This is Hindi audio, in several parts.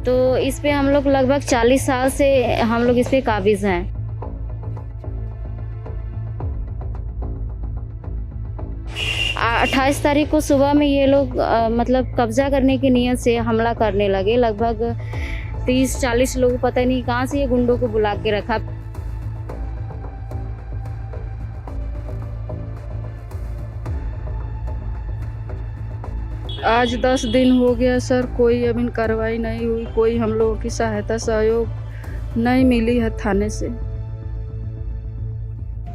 तो इस पे हम लोग लगभग 40 साल से हम लोग इस पे काबिज़ हैं। 28 तारीख को सुबह में ये लोग मतलब कब्ज़ा करने की नीयत से हमला करने लगे। लगभग 30-40 लोग, पता नहीं कहाँ से ये गुंडों को बुला के रखा। आज 10 दिन हो गया सर, कोई अभी कार्रवाई नहीं हुई, कोई हम लोगों की सहायता सहयोग नहीं मिली है थाने से।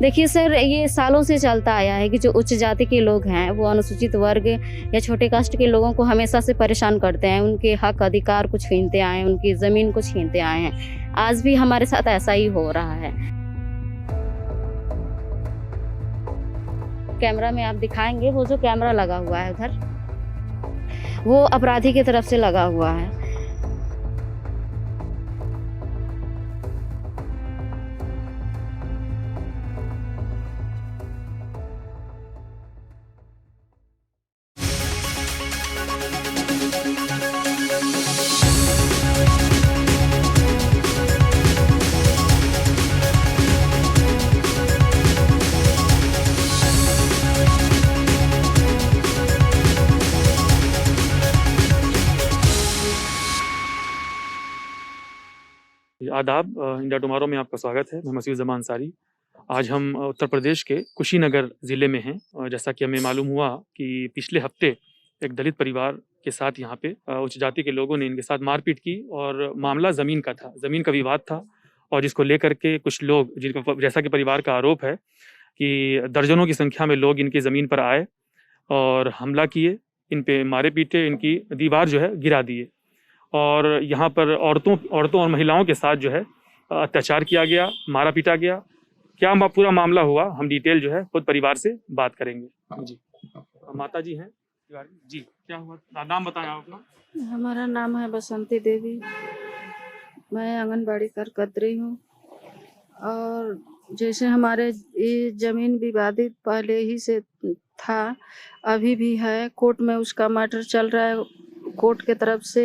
देखिए सर, ये सालों से चलता आया है कि जो उच्च जाति के लोग हैं वो अनुसूचित वर्ग या छोटे कास्ट के लोगों को हमेशा से परेशान करते हैं, उनके हक अधिकार को छीनते आए हैं, उनकी ज़मीन को छीनते आए हैं। आज भी हमारे साथ ऐसा ही हो रहा है। कैमरा में आप दिखाएंगे, वो जो कैमरा लगा हुआ है उधर, वो अपराधी की तरफ से लगा हुआ है। आदाब, इंडिया टुमारो में आपका स्वागत है। मैं मसीह ज़मान अंसारी। आज हम उत्तर प्रदेश के कुशीनगर ज़िले में हैं। जैसा कि हमें मालूम हुआ कि पिछले हफ्ते एक दलित परिवार के साथ यहाँ पे उच्च जाति के लोगों ने इनके साथ मारपीट की और मामला ज़मीन का था, ज़मीन का विवाद था, और जिसको लेकर के कुछ लोग, जिनका जैसा कि परिवार का आरोप है कि दर्जनों की संख्या में लोग इनकी ज़मीन पर आए और हमला किए, इन पे मारे पीटे, इनकी दीवार जो है गिरा दिए, और यहाँ पर औरतों और महिलाओं के साथ जो है अत्याचार किया गया, मारा पीटा गया। क्या पूरा मामला हुआ, हम डिटेल जो है खुद परिवार से बात करेंगे। जी, माता जी हैं जी, क्या हुआ, नाम बताएं आप अपना। हमारा नाम है बसंती देवी, मैं आंगनबाड़ी कार्यकर्त्री हूँ। और जैसे हमारे ये ज़मीन विवादित पहले ही से था, अभी भी है, कोर्ट में उसका मैटर चल रहा है। कोर्ट के तरफ से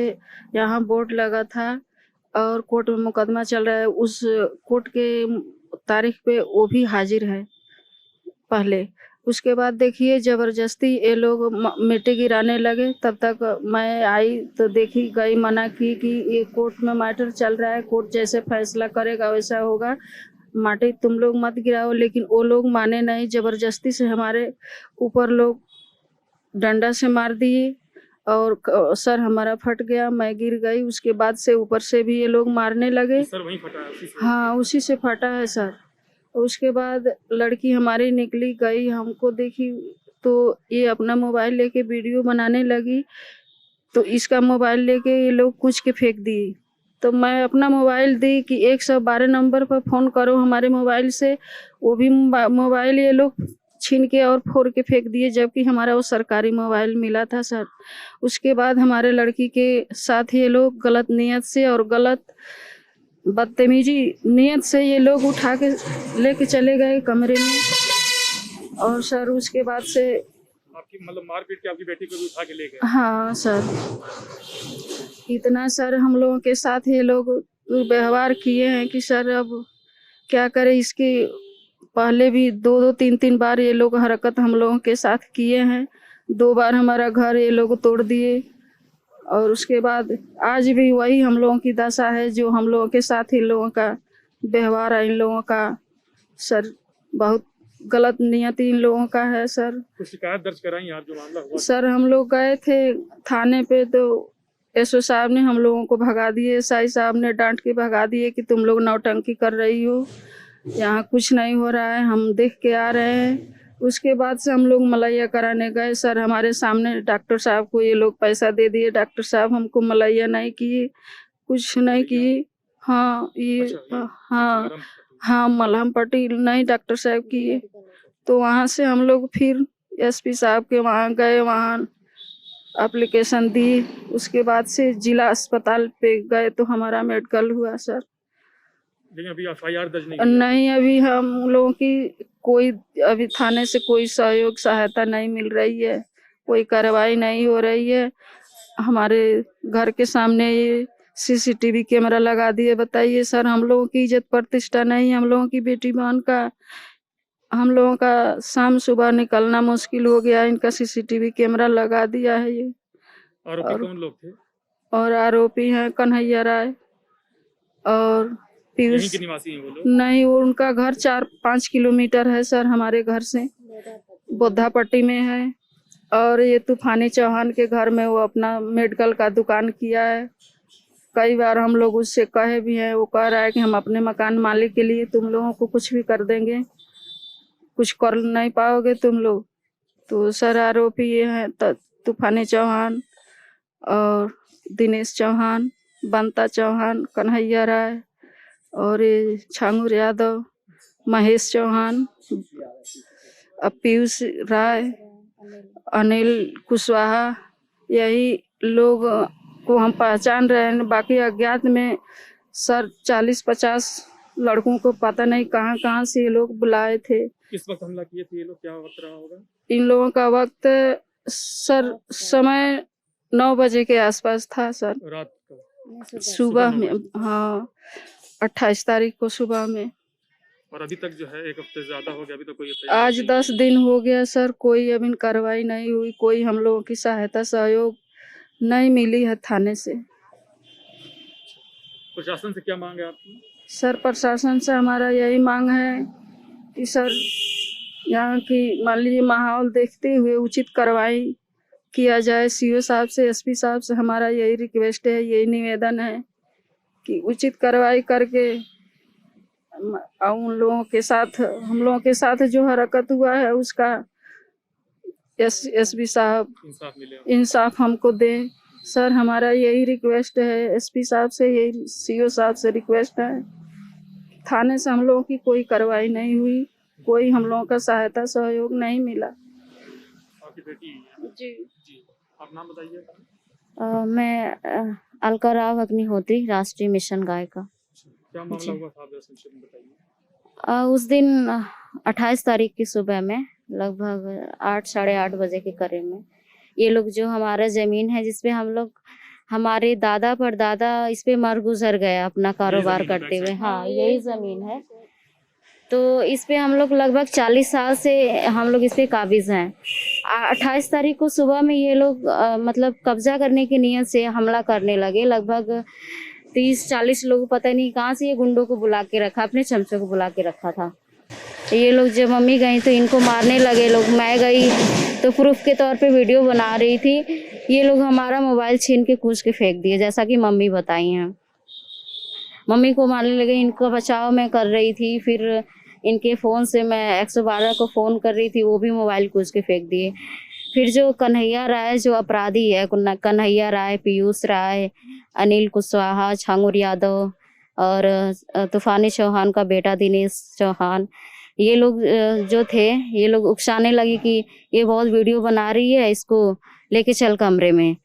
यहाँ बोर्ड लगा था और कोर्ट में मुकदमा चल रहा है। उस कोर्ट के तारीख पे वो भी हाजिर है पहले। उसके बाद देखिए ज़बरदस्ती ये लोग मिट्टी गिराने लगे। तब तक मैं आई तो देखी गई, मना की कि ये कोर्ट में मैटर चल रहा है, कोर्ट जैसे फैसला करेगा वैसा होगा, माटी तुम लोग मत गिराओ। लेकिन वो लोग माने नहीं, ज़बरदस्ती से हमारे ऊपर लोग डंडा से मार दिए और सर हमारा फट गया, मैं गिर गई। उसके बाद से ऊपर से भी ये लोग मारने लगे। सर वहीं फटा है, उसी से? हाँ, उसी से फटा है सर। उसके बाद लड़की हमारी निकली गई, हमको देखी तो ये अपना मोबाइल लेके वीडियो बनाने लगी, तो इसका मोबाइल लेके ये लोग कुछ के फेंक दिए। तो मैं अपना मोबाइल दी कि 112 नंबर पर फ़ोन करो हमारे मोबाइल से, वो भी मोबाइल ये लोग छीन के और फोड़ के फेंक दिए, जबकि हमारा वो सरकारी मोबाइल मिला था सर। उसके बाद हमारे लड़की के साथ ये लोग गलत नियत से और गलत बदतमीजी नियत से ये लोग उठा के लेके चले गए कमरे में। और सर उसके बाद से आपकी मतलब मारपीट के आपकी बेटी को भी उठा के ले गए? हाँ सर, इतना सर हम लोगों के साथ ये लोग व्यवहार किए हैं कि सर अब क्या करें। इसकी पहले भी 2-3 बार ये लोग हरकत हम लोगों के साथ किए हैं। 2 बार हमारा घर ये लोग तोड़ दिए, और उसके बाद आज भी वही हम लोगों की दशा है, जो हम लोगों के साथ ही लोगों का व्यवहार है इन लोगों का। सर बहुत गलत नियति इन लोगों का है सर। कुछ शिकायत दर्ज कराई आप, जो मामला हुआ? सर हम लोग गए थे थाने पे, तो एसओ साहब ने हम लोगों को भगा दिए, एसआई साहब ने डांट के भगा दिए कि तुम लोग नौटंकी कर रही हो, यहाँ कुछ नहीं हो रहा है, हम देख के आ रहे हैं। उसके बाद से हम लोग मलैया कराने गए सर, हमारे सामने डॉक्टर साहब को ये लोग पैसा दे दिए। डॉक्टर साहब हमको मलैया नहीं किए, कुछ नहीं किए। हाँ ये हाँ हाँ मलहम पट्टी नहीं डॉक्टर साहब किए। तो वहाँ से हम लोग फिर एसपी साहब के वहाँ गए, वहाँ एप्लीकेशन दी। उसके बाद से जिला अस्पताल पे गए तो हमारा मेडिकल हुआ सर। लेकिन अभी एफआईआर दर्ज नहीं? अभी हम लोगों की कोई अभी थाने से कोई सहयोग सहायता नहीं मिल रही है, कोई कार्रवाई नहीं हो रही है। हमारे घर के सामने ये सीसीटीवी कैमरा लगा दिए। बताइए सर, हम लोगों की इज्जत प्रतिष्ठा नहीं, हम लोगों की बेटी बहन का, हम लोगों का शाम सुबह निकलना मुश्किल हो गया। इनका सीसीटीवी कैमरा लगा दिया है ये। आरोपी और कौन लोग थे? और आरोपी हैं कन्हैया राय और यहीं पीयूष। के निवासी हैं वो लोग? नहीं, वो उनका घर 4-5 किलोमीटर है सर हमारे घर से, बोद्धापट्टी में है। और ये तूफानी चौहान के घर में वो अपना मेडिकल का दुकान किया है। कई बार हम लोग उससे कहे भी हैं, वो कह रहा है कि हम अपने मकान मालिक के लिए तुम लोगों को कुछ भी कर देंगे, कुछ कर नहीं पाओगे तुम लोग। तो सर आरोपी ये हैं तूफानी चौहान और दिनेश चौहान, बंता चौहान, कन्हैया राय और ये छांगुर यादव, महेश चौहान, पीयूष राय, अनिल कुशवाहा, यही लोग को हम पहचान रहे हैं। बाकी अज्ञात में सर 40-50 लड़कों को पता नहीं कहाँ कहाँ से ये लोग बुलाए थे। किस वक्त हमला किए थे ये लोग, क्या वक्त रहा होगा? इन लोगों का वक्त सर समय 9 बजे के आसपास था सर, रात को? सुबह 9 में। बजे। हाँ, 28 तारीख को सुबह में। और अभी तक जो है 1 हफ्ते से ज्यादा हो गया, अभी तो कोई आज 10 दिन हो गया सर, कोई अभी कार्रवाई नहीं हुई, कोई हम लोगों की सहायता सहयोग नहीं मिली है थाने से। प्रशासन से क्या मांग है आपकी? सर प्रशासन से हमारा यही मांग है कि सर यहाँ की मान लीजिए माहौल देखते हुए उचित कार्रवाई किया जाए। सीओ साहब से, एसपी साहब से हमारा यही रिक्वेस्ट है, यही निवेदन है कि उचित कार्रवाई करके उन लोगों के साथ, हम लोगों के साथ जो हरकत हुआ है उसका एसपी साहब इंसाफ हमको दें। सर हमारा यही रिक्वेस्ट है, एसपी साहब से, यही सीओ साहब से रिक्वेस्ट है। थाने से हम लोगों की कोई कार्रवाई नहीं हुई, कोई हम लोगों का सहायता सहयोग नहीं मिला। आपकी बेटी है? जी जी, आप नाम बताइए। मैं अलका राव अग्निहोत्री, राष्ट्रीय मिशन गायिका। क्या मामला हुआ था, संक्षेप में बताइए। उस दिन 28 तारीख की सुबह में लगभग 8 साढ़े 8 बजे के करीब में ये लोग, जो हमारा जमीन है जिसपे हम लोग, हमारे दादा परदादा इस पे मर गुजर गए अपना कारोबार करते हुए। हाँ, यही जमीन है। तो इस पे हम लोग लगभग 40 साल से हम लोग इस पे काबिज हैं। 28 तारीख को सुबह में ये लोग मतलब कब्जा करने की नीयत से हमला करने लगे। लगभग 30-40 लोग, पता नहीं कहाँ से ये गुंडों को बुला के रखा, अपने चमचों को बुला के रखा था। ये लोग जब मम्मी गई तो इनको मारने लगे लोग। मैं गई तो प्रूफ के तौर पे वीडियो बना रही थी, ये लोग हमारा मोबाइल छीन के कूच के फेंक दिए, जैसा कि मम्मी बताई हैं। मम्मी को मारने लगे, इनका बचाव मैं कर रही थी। फिर इनके फ़ोन से मैं 112 को फ़ोन कर रही थी, वो भी मोबाइल कूच के फेंक दिए। फिर जो कन्हैया राय जो अपराधी है, कन्हैया राय, पीयूष राय, अनिल कुशवाहा, छांगुर यादव और तूफानी चौहान का बेटा दिनेश चौहान, ये लोग जो थे, ये लोग उकसाने लगे कि ये बहुत वीडियो बना रही है, इसको लेके चल कमरे में,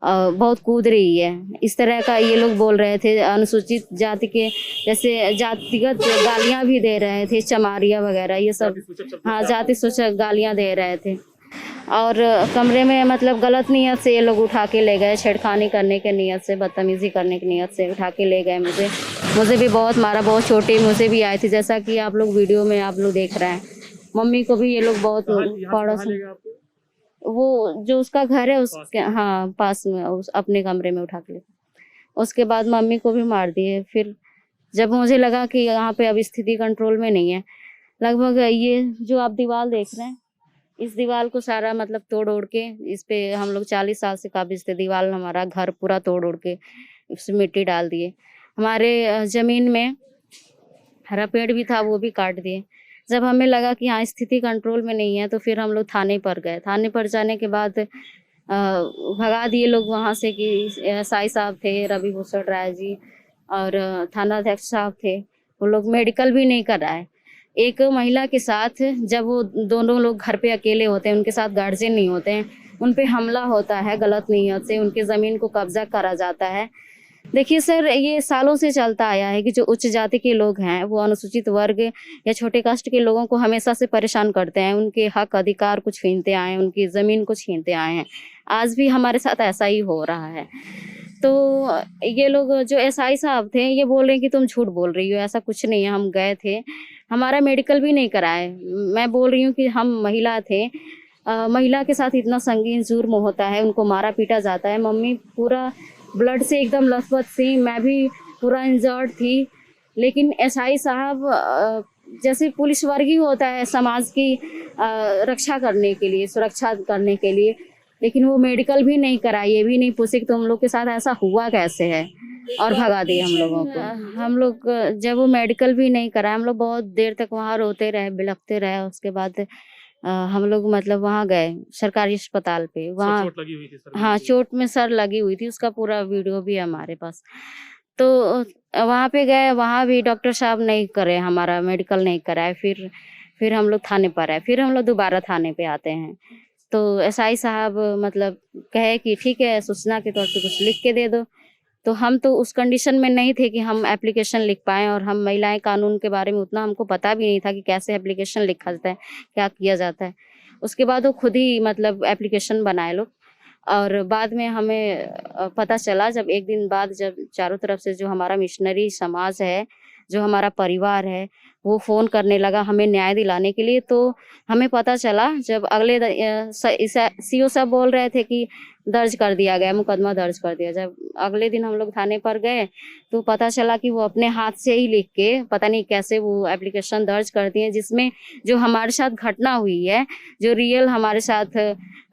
बहुत कूद रही है, इस तरह का ये लोग बोल रहे थे। अनुसूचित जाति के जैसे जातिगत गालियां भी दे रहे थे, चमारिया वगैरह ये सब। हाँ, जाति सूचक गालियां दे रहे थे। और कमरे में मतलब गलत नीयत से ये लोग उठा के ले गए, छेड़खानी करने के नीयत से, बदतमीजी करने की नीयत से उठा के ले गए। मुझे भी बहुत मारा, बहुत छोटे मुझे भी आए थे, जैसा कि आप लोग वीडियो में आप लोग देख रहे हैं। मम्मी को भी ये लोग बहुत पड़ोस, वो जो उसका घर है उसके हाँ पास में, उस अपने कमरे में उठा के ले। उसके बाद मम्मी को भी मार दिए। फिर जब मुझे लगा कि यहाँ पे अब स्थिति कंट्रोल में नहीं है, लगभग ये जो आप दीवार देख रहे हैं, इस दीवार को सारा मतलब तोड़ उड़ के, इस पे हम लोग 40 साल से काबिज थे। दीवार, हमारा घर पूरा तोड़ उड़ के उसमें मिट्टी डाल दिए। हमारे ज़मीन में हरा पेड़ भी था, वो भी काट दिए। जब हमें लगा कि हाँ स्थिति कंट्रोल में नहीं है, तो फिर हम लोग थाने पर गए। थाने पर जाने के बाद भगा दिए लोग वहाँ से कि साई साहब थे, रवि भूषण राय जी और थानाध्यक्ष साहब थे, वो लोग मेडिकल भी नहीं कराए। एक महिला के साथ जब वो दोनों लोग घर पे अकेले होते हैं, उनके साथ गार्जियन नहीं होते हैं, उन पे हमला होता है गलत नीयत से, उनके ज़मीन को कब्जा करा जाता है। देखिए सर, ये सालों से चलता आया है कि जो उच्च जाति के लोग हैं वो अनुसूचित वर्ग या छोटे कास्ट के लोगों को हमेशा से परेशान करते हैं, उनके हक अधिकार को छीनते आए हैं, उनकी ज़मीन को छीनते आए हैं। आज भी हमारे साथ ऐसा ही हो रहा है। तो ये लोग जो एसआई साहब थे ये बोल रहे हैं कि तुम झूठ बोल रही हो, ऐसा कुछ नहीं है, हम गए थे, हमारा मेडिकल भी नहीं कराए। मैं बोल रही हूँ कि हम महिला थे, महिला के साथ इतना संगीन जुर्म होता है, उनको मारा पीटा जाता है। मम्मी पूरा ब्लड से एकदम लथपथ थी, मैं भी पूरा इंजर्ड थी, लेकिन एसआई साहब जैसे पुलिस वर्ग ही होता है समाज की रक्षा करने के लिए, सुरक्षा करने के लिए, लेकिन वो मेडिकल भी नहीं कराई, ये भी नहीं पूछे कि तुम लोग के साथ ऐसा हुआ कैसे है, और भगा दिए हम लोगों को। हम लोग जब वो मेडिकल भी नहीं कराए, हम लोग बहुत देर तक वहाँ रोते रहे, बिलखते रहे। उसके बाद हम लोग मतलब वहाँ गए सरकारी अस्पताल पे, वहाँ चोट लगी हुई थी सर? हाँ, चोट में सर लगी हुई थी, उसका पूरा वीडियो भी है हमारे पास। तो वहाँ पे गए, वहाँ भी डॉक्टर साहब नहीं करे, हमारा मेडिकल नहीं कराए। फिर हम लोग थाने पर आए, फिर हम लोग दोबारा थाने पे आते हैं, तो एसआई साहब मतलब कहे कि ठीक है, सूचना के तौर पे कुछ लिख के दे दो। तो हम तो उस कंडीशन में नहीं थे कि हम एप्लीकेशन लिख पाएँ, और हम महिलाएं कानून के बारे में उतना हमको पता भी नहीं था कि कैसे एप्लीकेशन लिखा जाता है, क्या किया जाता है। उसके बाद वो खुद ही मतलब एप्लीकेशन बनाए लोग, और बाद में हमें पता चला, जब एक दिन बाद जब चारों तरफ से जो हमारा मिशनरी समाज है, जो हमारा परिवार है, वो फ़ोन करने लगा हमें न्याय दिलाने के लिए, तो हमें पता चला जब अगले सीओ साहब बोल रहे थे कि दर्ज कर दिया गया, मुकदमा दर्ज कर दिया। जब अगले दिन हम लोग थाने पर गए तो पता चला कि वो अपने हाथ से ही लिख के पता नहीं कैसे वो एप्लीकेशन दर्ज कर दिए, जिसमें जो हमारे साथ घटना हुई है, जो रियल हमारे साथ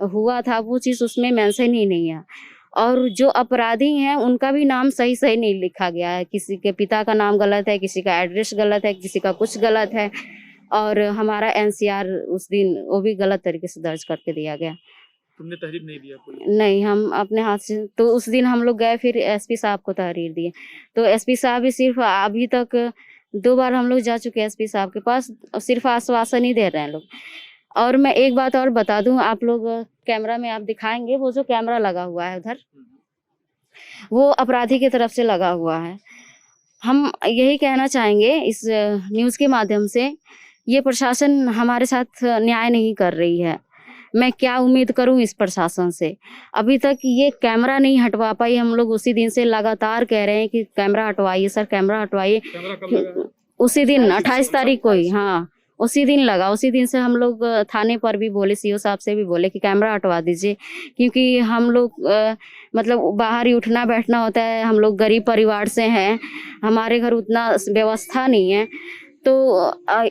हुआ था, वो चीज़ उसमें मेंशन ही नहीं है। और जो अपराधी हैं उनका भी नाम सही नहीं लिखा गया है, किसी के पिता का नाम गलत है, किसी का एड्रेस गलत है, किसी का कुछ गलत है, और हमारा एनसीआर उस दिन वो भी गलत तरीके से दर्ज करके दिया गया। तुमने तहरीर नहीं दिया कोई? नहीं, हम अपने हाथ से, तो उस दिन हम लोग गए, फिर एसपी साहब को तहरीर दिए, तो एसपी साहब भी सिर्फ अभी तक 2 बार हम लोग जा चुके हैं एसपी साहब के पास, सिर्फ आश्वासन ही दे रहे हैं लोग। और मैं एक बात और बता दूं, आप लोग कैमरा में आप दिखाएंगे, वो जो कैमरा लगा हुआ है उधर, वो अपराधी की तरफ से लगा हुआ है। हम यही कहना चाहेंगे इस न्यूज़ के माध्यम से, ये प्रशासन हमारे साथ न्याय नहीं कर रही है। मैं क्या उम्मीद करूं इस प्रशासन से? अभी तक ये कैमरा नहीं हटवा पाई, हम लोग उसी दिन से लगातार कह रहे हैं कि कैमरा हटवाइए सर, कैमरा हटवाइए। कैमरा कब लगा? उसी दिन 28 तारीख को ही, हाँ उसी दिन लगा। उसी दिन से हम लोग थाने पर भी बोले, सीओ साहब से भी बोले कि कैमरा हटवा दीजिए, क्योंकि हम लोग मतलब बाहर ही उठना बैठना होता है, हम लोग गरीब परिवार से हैं, हमारे घर उतना व्यवस्था नहीं है, तो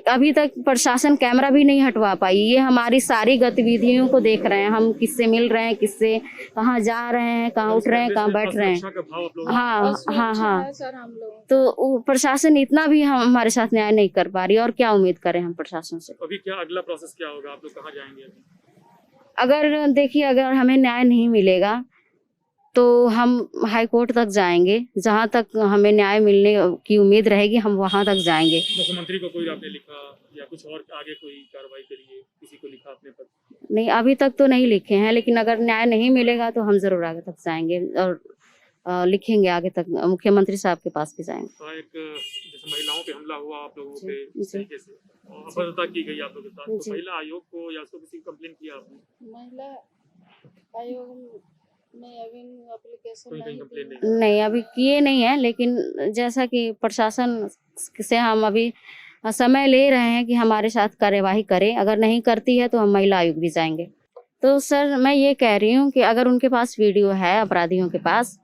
अभी तक प्रशासन कैमरा भी नहीं हटवा पाई। ये हमारी सारी गतिविधियों को देख रहे हैं, हम किससे मिल रहे हैं, किससे कहाँ जा रहे हैं, कहाँ उठ रहे हैं, कहाँ बैठ रहे हैं। हाँ हाँ हाँ, तो प्रशासन इतना भी हमारे साथ न्याय नहीं कर पा रही, और क्या उम्मीद करें हम प्रशासन से? अभी क्या अगला प्रोसेस क्या होगा, आप लोग कहाँ जाएंगे अभी? अगर देखिए, अगर हमें न्याय नहीं मिलेगा तो हम हाई कोर्ट तक जाएंगे, जहाँ तक हमें न्याय मिलने की उम्मीद रहेगी हम वहाँ तक जाएंगे। मुख्यमंत्री को कोई आपने लिखा या कुछ और आगे कोई कार्रवाई के लिए किसी को लिखा अपने पद? नहीं, अभी तक तो नहीं लिखे हैं, लेकिन अगर न्याय नहीं मिलेगा तो हम जरूर आगे तक जाएंगे और लिखेंगे, आगे तक मुख्यमंत्री साहब के पास भी जाएंगे। एक जैसे महिलाओं पे हमला हुआ आप लोगों पे इस तरीके से, और अपराधता की गई आप लोगों के साथ, तो महिला आयोग को या उसको किसी कंप्लेंट किया आपने? महिला आयोग में अभी एप्लीकेशन नहीं अभी किए नहीं है, लेकिन जैसा कि प्रशासन से हम अभी समय ले रहे हैं कि हमारे साथ कार्यवाही करे, अगर नहीं करती है तो हम महिला आयोग भी जाएंगे। तो सर मैं ये कह रही हूँ कि अगर उनके पास वीडियो है अपराधियों के पास,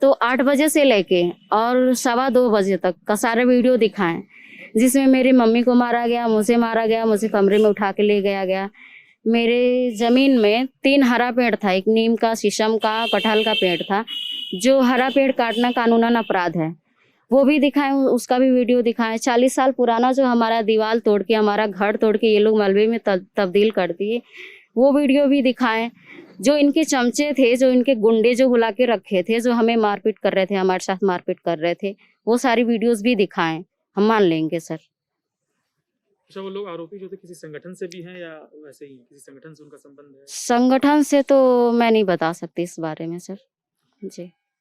तो 8 बजे से लेके और 2:15 बजे तक का सारा वीडियो दिखाएं, जिसमें मेरी मम्मी को मारा गया, मुझे मारा गया, मुझे कमरे में उठा के ले गया गया, मेरे ज़मीन में 3 हरा पेड़ था, एक नीम का, शीशम का, कटहल का पेड़ था, जो हरा पेड़ काटना कानूनन अपराध है, वो भी दिखाएं, उसका भी वीडियो दिखाएं। 40 साल पुराना जो हमारा दीवार तोड़ के, हमारा घर तोड़ के ये लोग मलबे में तब्दील कर दिए, वो वीडियो भी दिखाएं। जो इनके चमचे थे, जो इनके गुंडे जो बुला के रखे थे, जो हमें मारपीट कर रहे थे, हमारे साथ मारपीट कर रहे थे, वो सारी वीडियोस भी दिखाएं, हम मान लेंगे सर। अच्छा, वो लोग आरोपी जो थे किसी संगठन से भी हैं या वैसे ही किसी संगठन से उनका संबंध है? संगठन से तो मैं नहीं बता सकती इस बारे में सर जी।